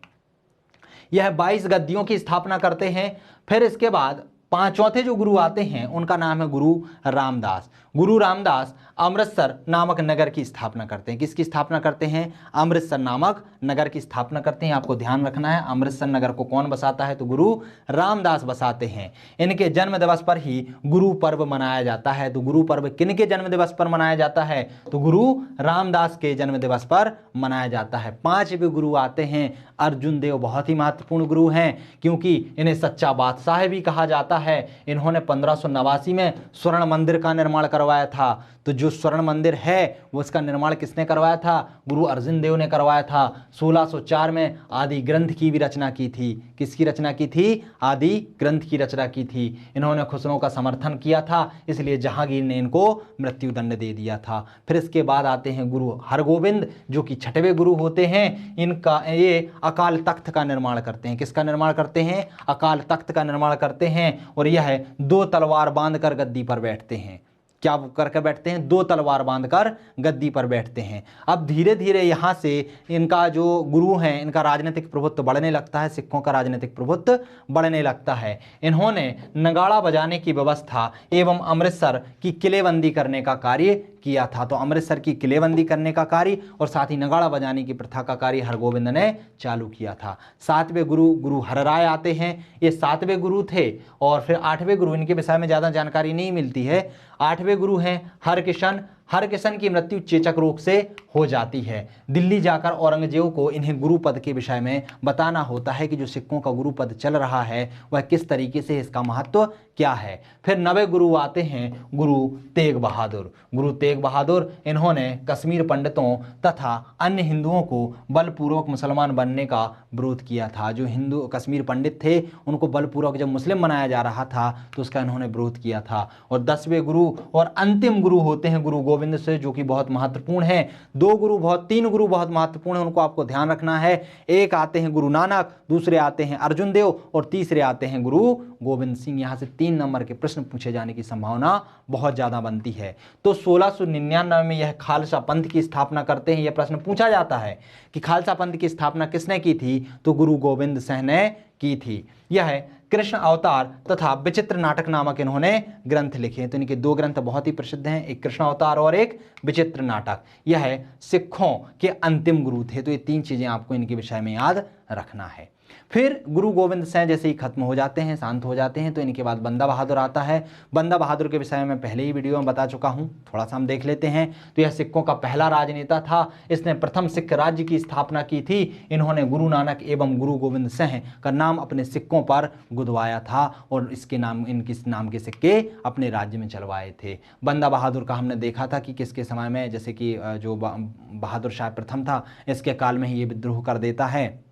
यह 22 गद्दियों की स्थापना करते हैं। फिर इसके बाद चौथे जो गुरु आते हैं उनका नाम है गुरु रामदास। गुरु रामदास अमृतसर नामक नगर की स्थापना करते हैं। किसकी स्थापना करते हैं? अमृतसर नामक नगर की स्थापना करते हैं। आपको ध्यान रखना है, अमृतसर नगर को कौन बसाता है? तो गुरु रामदास बसाते हैं। इनके जन्म दिवस पर ही गुरु पर्व मनाया जाता है। तो गुरु पर्व किनके जन्म दिवस पर मनाया जाता है? तो गुरु रामदास के जन्म दिवस पर मनाया जाता है। 5वें गुरु आते हैं अर्जुन देव। बहुत ही महत्वपूर्ण गुरु हैं, क्योंकि इन्हें सच्चा बादशाह भी कहा जाता है। इन्होंने 1589 में स्वर्ण मंदिर का निर्माण करवाया था। तो जो स्वर्ण मंदिर है वो उसका निर्माण किसने करवाया था? गुरु अर्जुन देव ने करवाया था। 1604 में आदि ग्रंथ की भी रचना की थी। किसकी रचना की थी? आदि ग्रंथ की रचना की थी। इन्होंने खुसरो का समर्थन किया था, इसलिए जहांगीर ने इनको मृत्यु दंड दे दिया था। फिर इसके बाद आते हैं गुरु हरगोविंद, जो कि 6वें गुरु होते हैं। इनका ये अकाल तख्त का निर्माण करते हैं। किसका निर्माण करते हैं? अकाल तख्त का निर्माण करते हैं। और यह 2 तलवार बांधकर गद्दी पर बैठते हैं। क्या करके बैठते हैं? 2 तलवार बांधकर गद्दी पर बैठते हैं। अब धीरे धीरे यहाँ से इनका जो गुरु हैं, इनका राजनीतिक प्रभुत्व बढ़ने लगता है। सिखों का राजनीतिक प्रभुत्व बढ़ने लगता है। इन्होंने नगाड़ा बजाने की व्यवस्था एवं अमृतसर की किलेबंदी करने का कार्य किया था। तो अमृतसर की किलेबंदी करने का कार्य और साथ ही नगाड़ा बजाने की प्रथा का कार्य हरगोविंद ने चालू किया था। 7वें गुरु गुरु हरराय आते हैं। ये 7वें गुरु थे। और फिर 8वें गुरु, इनके विषय में ज़्यादा जानकारी नहीं मिलती है। 8वें गुरु हैं हरकिशन। हरकिशन की मृत्यु चेचक रोग से हो जाती है। दिल्ली जाकर औरंगजेब को इन्हें गुरु पद के विषय में बताना होता है कि जो सिखों का गुरु पद चल रहा है वह किस तरीके से, इसका महत्व क्या है। फिर 9वें गुरु आते हैं गुरु तेग बहादुर। गुरु तेग बहादुर, इन्होंने कश्मीर पंडितों तथा अन्य हिंदुओं को बलपूर्वक मुसलमान बनने का विरोध किया था। जो हिंदू कश्मीर पंडित थे उनको बलपूर्वक जब मुस्लिम बनाया जा रहा था तो उसका इन्होंने विरोध किया था। और 10वें गुरु और अंतिम गुरु होते हैं गुरु गोविंद से, जो कि बहुत महत्वपूर्ण है। 3 गुरु बहुत महत्वपूर्ण है, उनको आपको ध्यान रखना है। एक आते हैं गुरु नानक, दूसरे आते हैं अर्जुन देव और तीसरे आते हैं गुरु गोविंद सिंह। यहाँ से 3 नंबर के प्रश्न पूछे जाने की संभावना बहुत ज़्यादा बनती है। तो 1699 में यह खालसा पंथ की स्थापना करते हैं। यह प्रश्न पूछा जाता है कि खालसा पंथ की स्थापना किसने की थी? तो गुरु गोविंद सिंह ने की थी। यह कृष्ण अवतार तथा विचित्र नाटक नामक इन्होंने ग्रंथ लिखे हैं। तो इनके 2 ग्रंथ बहुत ही प्रसिद्ध हैं, एक कृष्ण अवतार और एक विचित्र नाटक। यह सिखों के अंतिम गुरु थे। तो ये 3 चीज़ें आपको इनके विषय में याद रखना है। फिर गुरु गोविंद सिंह जैसे ही खत्म हो जाते हैं, शांत हो जाते हैं, तो इनके बाद बंदा बहादुर आता है। बंदा बहादुर के विषय में पहले ही वीडियो में बता चुका हूँ, थोड़ा सा हम देख लेते हैं। तो यह सिखों का पहला राजनेता था। इसने प्रथम सिख राज्य की स्थापना की थी। इन्होंने गुरु नानक एवं गुरु गोविंद सिंह का नाम अपने सिक्कों पर गुदवाया था और इनके नाम के सिक्के अपने राज्य में चलवाए थे। बंदा बहादुर का हमने देखा था कि किसके समय में, जैसे कि जो बहादुर शाह प्रथम था, इसके काल में ही ये विद्रोह कर देता है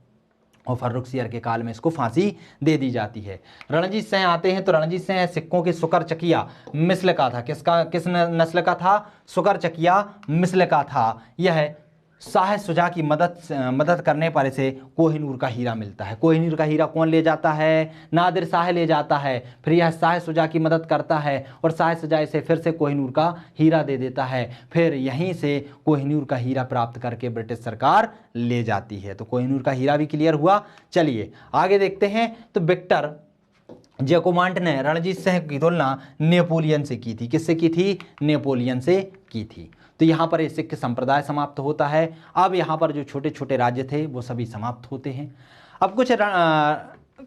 और फर्रुख सियर के काल में इसको फांसी दे दी जाती है। रणजीत सिंह आते हैं। तो रणजीत सिंह सिक्कों के सुकर चकिया मिस्ल का था। किस नस्ल का था? सुकर चकिया मिस्ल का था। यह शाह शुजा की मदद करने पर इसे कोहिनूर का हीरा मिलता है। कोहिनूर का हीरा कौन ले जाता है? नादिर शाह ले जाता है। फिर यह शाह शुजा की मदद करता है और शाह शुजा इसे फिर से कोहिनूर का हीरा दे देता है। फिर यहीं से कोहिनूर का हीरा प्राप्त करके ब्रिटिश सरकार ले जाती है। तो कोहिनूर का हीरा भी क्लियर हुआ। चलिए आगे देखते हैं। तो विक्टर जैकोमांट ने रणजीत सिंह की तुलना नेपोलियन से की थी। किससे की थी? नेपोलियन से की थी। तो यहाँ पर सिख संप्रदाय समाप्त होता है। अब यहाँ पर जो छोटे छोटे राज्य थे वो सभी समाप्त होते हैं। अब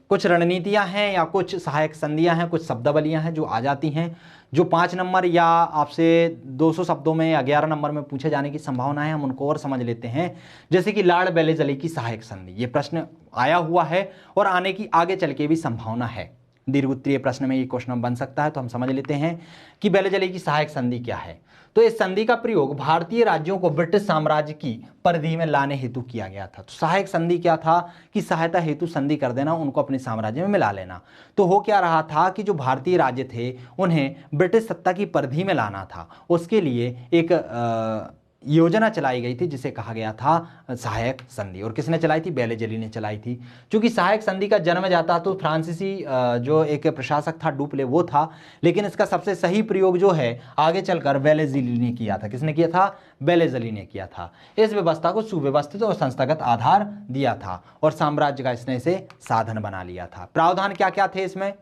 कुछ रणनीतियाँ हैं या कुछ सहायक संधियाँ हैं, कुछ शब्दावलियाँ हैं जो आ जाती हैं, जो 5 नंबर या आपसे 200 शब्दों में या 11 नंबर में पूछे जाने की संभावना है। हम उनको और समझ लेते हैं। जैसे कि लॉर्ड वेलेस्ली की सहायक संधि, ये प्रश्न आया हुआ है और आने की आगे चल के भी संभावना है। दीर्घ उत्तरीय प्रश्न में ये क्वेश्चन बन सकता है। तो हम समझ लेते हैं कि बेलेजली की सहायक संधि क्या है। तो इस संधि का प्रयोग भारतीय राज्यों को ब्रिटिश साम्राज्य की परिधि में लाने हेतु किया गया था। तो सहायक संधि क्या था कि सहायता हेतु संधि कर देना, उनको अपने साम्राज्य में मिला लेना। तो हो क्या रहा था कि जो भारतीय राज्य थे उन्हें ब्रिटिश सत्ता की परिधि में लाना था, उसके लिए एक योजना चलाई गई थी जिसे कहा गया था सहायक संधि। और किसने चलाई थी? बेलेजली ने चलाई थी। क्योंकि सहायक संधि का जन्म जाता तो फ्रांसीसी जो एक प्रशासक था डुप्ले, वो था, लेकिन इसका सबसे सही प्रयोग जो है आगे चलकर बेलेजली ने किया था। किसने किया था? बेलेजली ने किया था। इस व्यवस्था को सुव्यवस्थित और संस्थागत आधार दिया था और साम्राज्य का इसने इसे साधन बना लिया था। प्रावधान क्या क्या थे इसमें?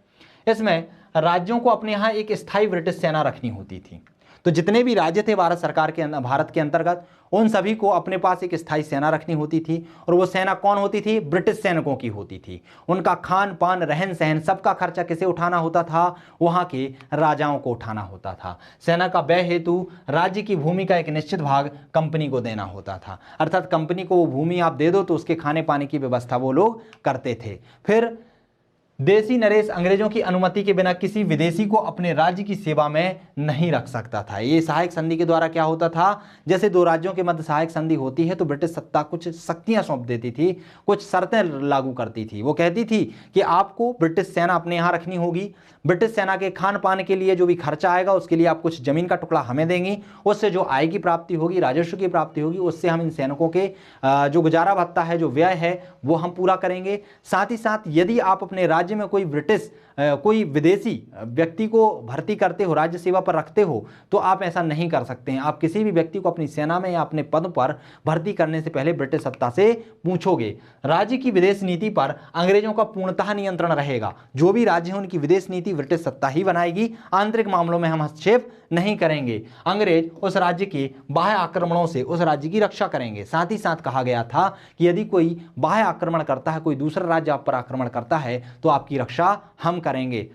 इसमें राज्यों को अपने यहाँ एक स्थायी ब्रिटिश सेना रखनी होती थी। तो जितने भी राज्य थे भारत के अंतर्गत, उन सभी को अपने पास एक स्थायी सेना रखनी होती थी। और वो सेना कौन होती थी? ब्रिटिश सैनिकों की होती थी। उनका खान पान, रहन सहन, सबका खर्चा किसे उठाना होता था? वहां के राजाओं को उठाना होता था। सेना का व्यय हेतु राज्य की भूमि का एक निश्चित भाग कंपनी को देना होता था। अर्थात कंपनी को वो भूमि आप दे दो तो उसके खाने पाने की व्यवस्था वो लोग करते थे। फिर देसी नरेश अंग्रेजों की अनुमति के बिना किसी विदेशी को अपने राज्य की सेवा में नहीं रख सकता था। ये सहायक संधि के द्वारा क्या होता था? जैसे दो राज्यों के मध्य सहायक संधि होती है तो ब्रिटिश सत्ता कुछ शक्तियां सौंप देती थी, कुछ शर्तें लागू करती थी। वो कहती थी कि आपको ब्रिटिश सेना अपने यहाँ रखनी होगी, ब्रिटिश सेना के खान पान के लिए जो भी खर्चा आएगा उसके लिए आप कुछ जमीन का टुकड़ा हमें देंगी, उससे जो आय की प्राप्ति होगी, राजस्व की प्राप्ति होगी, उससे हम इन सैनिकों के जो गुजारा भत्ता है, जो व्यय है, वो हम पूरा करेंगे। साथ ही साथ यदि आप अपने राज्य में कोई विदेशी व्यक्ति को भर्ती करते हो, राज्य सेवा पर रखते हो, तो आप ऐसा नहीं कर सकते हैं। आप किसी भी व्यक्ति को अपनी सेना में या अपने पद पर भर्ती करने से पहले ब्रिटिश सत्ता से पूछोगे। राज्य की विदेश नीति पर अंग्रेजों का पूर्णतः नियंत्रण रहेगा। जो भी राज्य है उनकी विदेश नीति ब्रिटिश सत्ता ही बनाएगी। आंतरिक मामलों में हम हस्तक्षेप नहीं करेंगे। अंग्रेज उस राज्य के बाह्य आक्रमणों से उस राज्य की रक्षा करेंगे। साथ ही साथ कहा गया था कि यदि कोई बाह्य आक्रमण करता है, कोई दूसरा राज्य आप पर आक्रमण करता है, तो आपकी रक्षा हम करेंगे।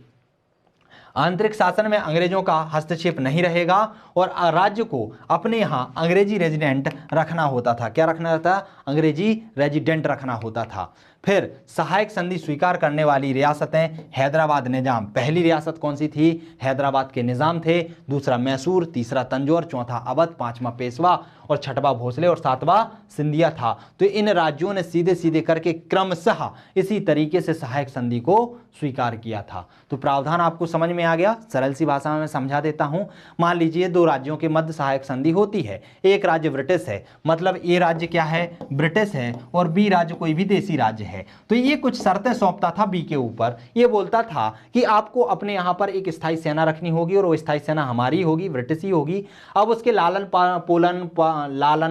आंतरिक शासन में अंग्रेजों का हस्तक्षेप नहीं रहेगा और राज्य को अपने यहां अंग्रेजी रेजिडेंट रखना होता था। क्या रखना था? अंग्रेजी रेजिडेंट रखना होता था। फिर सहायक संधि स्वीकार करने वाली रियासतें हैदराबाद निजाम। पहली रियासत कौन सी थी? हैदराबाद के निजाम थे। दूसरा मैसूर, तीसरा तंजौर, चौथा अवध, पांचवा पेशवा और छठवां भोसले और सातवां सिंधिया था। तो इन राज्यों ने सीधे सीधे करके क्रमशः इसी तरीके से सहायक संधि को स्वीकार किया था। तो प्रावधान आपको समझ में आ गया? सरल सी भाषा में मैं समझा देता हूं। मान लीजिए दो राज्यों के मध्य सहायक संधि होती है। एक राज्य ब्रिटिश है, मतलब ए राज्य क्या है? ब्रिटिश है, और बी राज्य कोई विदेशी राज्य है। तो ये कुछ शर्तें सौंपता था बी के ऊपर। ये बोलता था कि आपको अपने यहां पर एक स्थायी सेना रखनी होगी और वो स्थायी सेना हमारी होगी, ब्रिटिश ही होगी। अब उसके लालन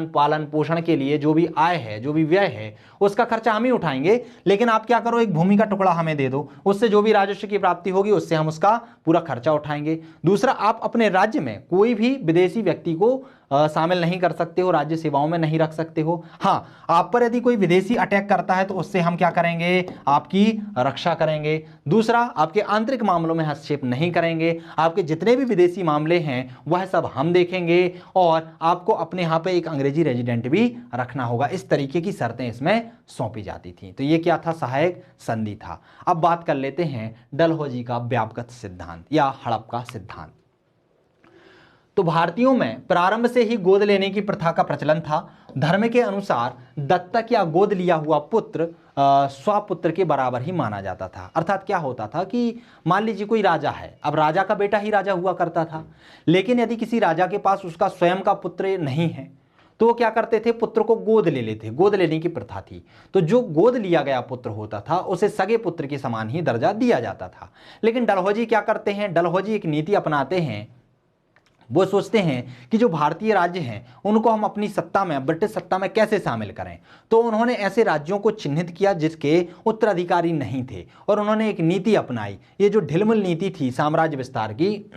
पालन पोषण के लिए जो भी आय है, जो भी व्यय है, उसका खर्चा हम ही उठाएंगे। लेकिन आप क्या करो, एक भूमि का टुकड़ा हमें दे दो, उससे जो भी राजस्व की प्राप्ति होगी उससे हम उसका पूरा खर्चा उठाएंगे। दूसरा, आप अपने राज्य में कोई भी विदेशी व्यक्ति को शामिल नहीं कर सकते हो, राज्य सेवाओं में नहीं रख सकते हो। हाँ, आप पर यदि कोई विदेशी अटैक करता है तो उससे हम क्या करेंगे? आपकी रक्षा करेंगे। दूसरा, आपके आंतरिक मामलों में हस्तक्षेप नहीं करेंगे। आपके जितने भी विदेशी मामले हैं वह सब हम देखेंगे और आपको अपने यहाँ पे एक अंग्रेजी रेजिडेंट भी रखना होगा। इस तरीके की शर्तें इसमें सौंपी जाती थी। तो ये क्या था? सहायक संधि था। अब बात कर लेते हैं डलहौजी का व्यापगत सिद्धांत या हड़प का सिद्धांत। तो भारतीयों में प्रारंभ से ही गोद लेने की प्रथा का प्रचलन था। धर्म के अनुसार दत्तक या गोद लिया हुआ पुत्र स्वपुत्र के बराबर ही माना जाता था। अर्थात क्या होता था कि मान लीजिए कोई राजा है, अब राजा का बेटा ही राजा हुआ करता था, लेकिन यदि किसी राजा के पास उसका स्वयं का पुत्र नहीं है तो वो क्या करते थे? पुत्र को गोद ले लेते। गोद लेने की प्रथा थी। तो जो गोद लिया गया पुत्र होता था उसे सगे पुत्र के समान ही दर्जा दिया जाता था। लेकिन डलहौजी क्या करते हैं? डलहौजी एक नीति अपनाते हैं। वो सोचते हैं कि जो भारतीय राज्य हैं उनको हम अपनी सत्ता में, ब्रिटिश सत्ता में कैसे शामिल करें। तो उन्होंने ऐसे राज्यों को चिन्हित किया जिसके उत्तराधिकारी नहीं थे और उन्होंने एक नीति अपनाई। ये जो ढिलमुल नीति थी साम्राज्य विस्तार की,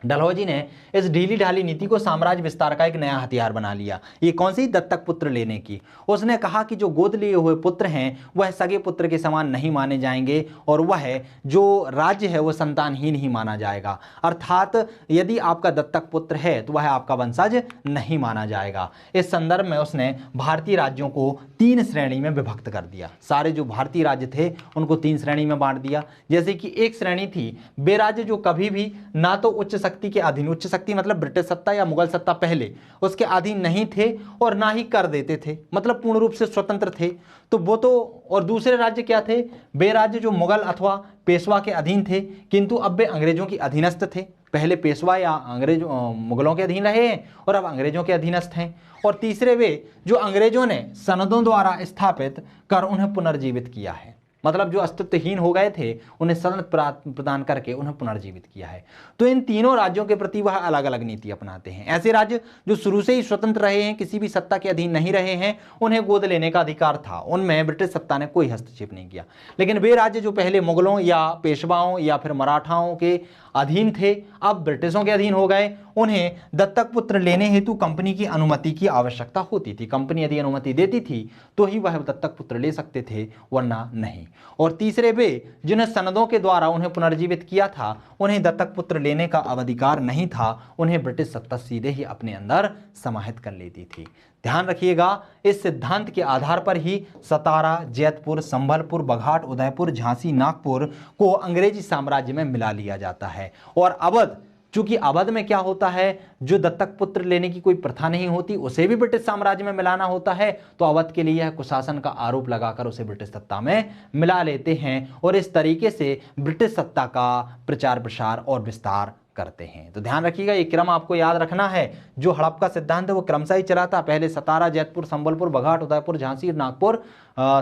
डलहौजी ने इस ढीली ढाली नीति को साम्राज्य विस्तार का एक नया हथियार बना लिया। ये कौन सी? दत्तक पुत्र लेने की। उसने कहा कि जो गोद लिए हुए पुत्र हैं वह सगे पुत्र के समान नहीं माने जाएंगे और वह जो राज्य है वह संतानहीन ही माना जाएगा। अर्थात यदि आपका दत्तक पुत्र है तो वह आपका वंशज नहीं माना जाएगा। इस संदर्भ में उसने भारतीय राज्यों को 3 श्रेणी में विभक्त कर दिया। सारे जो भारतीय राज्य थे उनको 3 श्रेणी में बांट दिया। जैसे कि एक श्रेणी थी वे राज्य जो कभी भी ना तो उच्च शक्ति के अधीन, उच्च शक्ति मतलब ब्रिटिश सत्ता या मुगल सत्ता पहले उसके अधीन नहीं थे और ना ही कर देते थे, मतलब पूर्ण रूप से स्वतंत्र थे, तो वो तो। और दूसरे राज्य क्या थे? वे राज्य जो मुगल अथवा पेशवा के अधीन थे किंतु अब वे अंग्रेजों की अधीनस्थ थे। पहले पेशवा या अंग्रेज मुगलों के अधीन रहे हैं और अब अंग्रेजों के अधीनस्थ हैं। और तीसरे वे जो अंग्रेजों ने सनदों द्वारा स्थापित कर उन्हें पुनर्जीवित किया है, मतलब जो अस्तित्वहीन हो गए थे उन्हें सनद प्रदान करके उन्हें पुनर्जीवित किया है। तो इन तीनों राज्यों के प्रति वह अलग अलग नीति अपनाते हैं। ऐसे राज्य जो शुरू से ही स्वतंत्र रहे हैं, किसी भी सत्ता के अधीन नहीं रहे हैं, उन्हें गोद लेने का अधिकार था, उनमें ब्रिटिश सत्ता ने कोई हस्तक्षेप नहीं किया। लेकिन वे राज्य जो पहले मुगलों या पेशवाओं या फिर मराठाओं के अधीन थे अब ब्रिटिशों के अधीन हो गए, उन्हें दत्तक पुत्र लेने हेतु कंपनी की अनुमति की आवश्यकता होती थी। कंपनी यदि अनुमति देती थी तो ही वह दत्तक पुत्र ले सकते थे, वरना नहीं। और तीसरे वे जिन्हें सनदों के द्वारा उन्हें पुनर्जीवित किया था उन्हें दत्तक पुत्र लेने का अधिकार नहीं था, उन्हें ब्रिटिश सत्ता सीधे ही अपने अंदर समाहित कर लेती थी। ध्यान रखिएगा, इस सिद्धांत के आधार पर ही सतारा, जैतपुर, संभलपुर, बघाट, उदयपुर, झांसी, नागपुर को अंग्रेजी साम्राज्य में मिला लिया जाता है। और अवध, चूंकि अवध में क्या होता है, जो दत्तक पुत्र लेने की कोई प्रथा नहीं होती उसे भी ब्रिटिश साम्राज्य में मिलाना होता है, तो अवध के लिए यह कुशासन का आरोप लगाकर उसे ब्रिटिश सत्ता में मिला लेते हैं और इस तरीके से ब्रिटिश सत्ता का प्रचार प्रसार और विस्तार करते हैं। तो ध्यान रखिएगा, ये क्रम आपको याद रखना है। जो हड़प्पा सिद्धांत है वो क्रमशः ही चला था, पहले सतारा, जैतपुर, संबलपुर, बघाट, उदयपुर, झांसी और नागपुर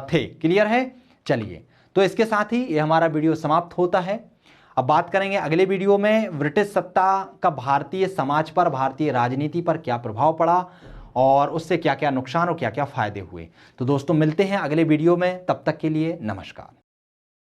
थे। क्लियर है? चलिए, तो इसके साथ ही ये हमारा वीडियो समाप्त होता है। अब बात करेंगे अगले वीडियो में ब्रिटिश सत्ता का भारतीय समाज पर, भारतीय राजनीति पर क्या प्रभाव पड़ा और उससे क्या क्या नुकसान और क्या क्या फायदे हुए। तो दोस्तों मिलते हैं अगले वीडियो में, तब तक के लिए नमस्कार।